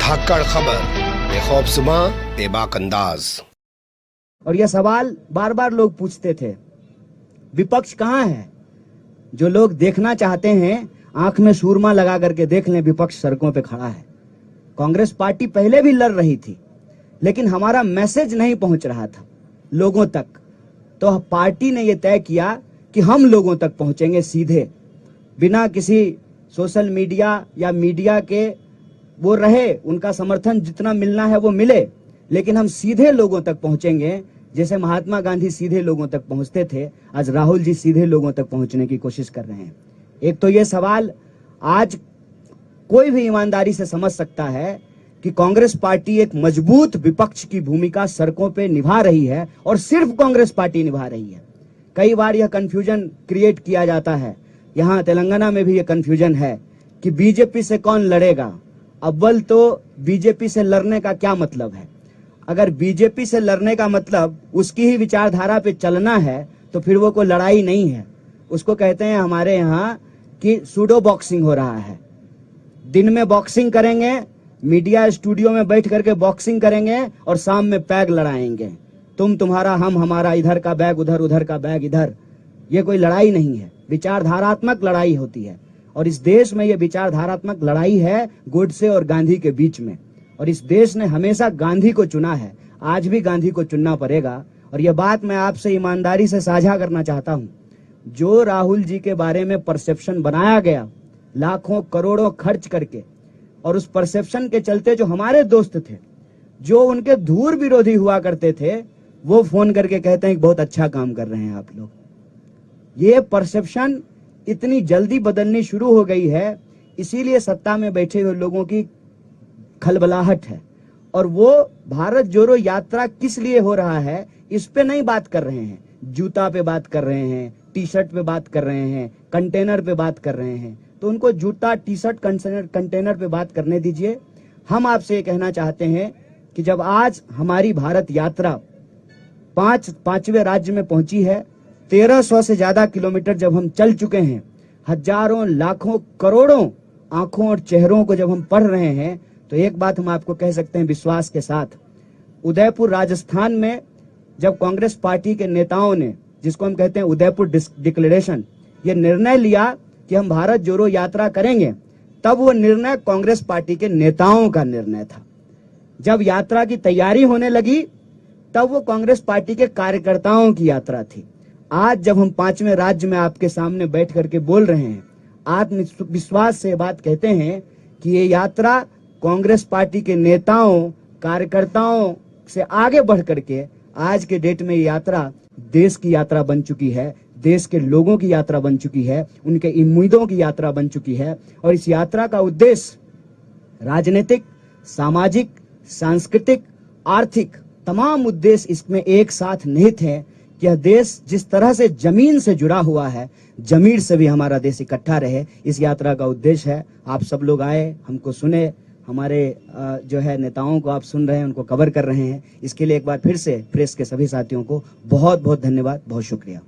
धाकड़ खबर, बेखौफसुमा बेबाक अंदाज। और यह सवाल बार बार लोग पूछते थे, विपक्ष कहाँ है? जो लोग देखना चाहते हैं आंख में सूरमा लगा करके देख लें, विपक्ष सड़कों पे खड़ा है। कांग्रेस पार्टी पहले भी लड़ रही थी, लेकिन हमारा मैसेज नहीं पहुंच रहा था लोगों तक। तो पार्टी ने यह तय किया कि हम लोगों तक पहुंचेंगे सीधे, बिना किसी सोशल मीडिया या मीडिया के वो रहे, उनका समर्थन जितना मिलना है वो मिले, लेकिन हम सीधे लोगों तक पहुंचेंगे। जैसे महात्मा गांधी सीधे लोगों तक पहुंचते थे, आज राहुल जी सीधे लोगों तक पहुंचने की कोशिश कर रहे हैं। एक तो ये सवाल आज कोई भी ईमानदारी से समझ सकता है कि कांग्रेस पार्टी एक मजबूत विपक्ष की भूमिका सड़कों पे निभा रही है, और सिर्फ कांग्रेस पार्टी निभा रही है। कई बार यह कंफ्यूजन क्रिएट किया जाता है, यहाँ तेलंगाना में भी यह कंफ्यूजन है कि बीजेपी से कौन लड़ेगा। अव्वल तो बीजेपी से लड़ने का क्या मतलब है? अगर बीजेपी से लड़ने का मतलब उसकी ही विचारधारा पे चलना है तो फिर वो कोई लड़ाई नहीं है। उसको कहते हैं हमारे यहाँ कि सूडो बॉक्सिंग हो रहा है। दिन में बॉक्सिंग करेंगे, मीडिया स्टूडियो में बैठ करके बॉक्सिंग करेंगे, और शाम में पैग लड़ाएंगे, तुम तुम्हारा हम हमारा, इधर का बैग उधर, उधर का बैग इधर। ये कोई लड़ाई नहीं है, विचारधारात्मक लड़ाई होती है। और इस देश में ये विचारधारात्मक लड़ाई है गोडसे और गांधी के बीच में। और इस देश ने हमेशा गांधी को चुना है, आज भी गांधी को चुनना पड़ेगा। और यह बात मैं आपसे ईमानदारी से साझा करना चाहता हूं, जो राहुल जी के बारे में परसेप्शन बनाया गया लाखों करोड़ों खर्च करके, और उस परसेप्शन के चलते जो हमारे दोस्त थे, जो उनके धूर विरोधी हुआ करते थे, वो फोन करके कहते हैं कि बहुत अच्छा काम कर रहे हैं आप लोग। ये परसेप्शन इतनी जल्दी बदलनी शुरू हो गई है, इसीलिए सत्ता में बैठे हुए लोगों की खलबलाहट है। और वो भारत जोड़ो यात्रा किस लिए हो रहा है इस पे नहीं बात कर रहे हैं, जूता पे बात कर रहे हैं, टी शर्ट पे बात कर रहे हैं, कंटेनर पे बात कर रहे हैं। तो उनको जूता, टी शर्ट, कंटेनर पे बात करने दीजिए। हम आपसे ये कहना चाहते हैं कि जब आज हमारी भारत यात्रा पांचवें राज्य में पहुंची है, 1300 से ज्यादा किलोमीटर जब हम चल चुके हैं, हजारों लाखों करोड़ों आंखों और चेहरों को जब हम पढ़ रहे हैं, तो एक बात हम आपको कह सकते हैं विश्वास के साथ, उदयपुर राजस्थान में जब कांग्रेस पार्टी के नेताओं ने, जिसको हम कहते हैं उदयपुर डिक्लेरेशन, ये निर्णय लिया कि हम भारत जोड़ो यात्रा करेंगे, तब वो निर्णय कांग्रेस पार्टी के नेताओं का निर्णय था। जब यात्रा की तैयारी होने लगी, तब वो कांग्रेस पार्टी के कार्यकर्ताओं की यात्रा थी। आज जब हम 5वें राज्य में आपके सामने बैठ करके बोल रहे हैं, आत्मविश्वास से बात कहते हैं कि ये यात्रा कांग्रेस पार्टी के नेताओं, कार्यकर्ताओं से आगे बढ़ करके आज के डेट में ये यात्रा देश की यात्रा बन चुकी है, देश के लोगों की यात्रा बन चुकी है, उनके उम्मीदों की यात्रा बन चुकी है। और इस यात्रा का उद्देश्य राजनीतिक, सामाजिक, सांस्कृतिक, आर्थिक तमाम उद्देश्य इसमें एक साथ निहित है कि यह देश जिस तरह से जमीन से जुड़ा हुआ है, जमीन से भी हमारा देश इकट्ठा रहे। इस यात्रा का उद्देश्य है। आप सब लोग आए, हमको सुने, हमारे जो है नेताओं को आप सुन रहे हैं, उनको कवर कर रहे हैं। इसके लिए एक बार फिर से प्रेस के सभी साथियों को बहुत बहुत धन्यवाद, बहुत शुक्रिया।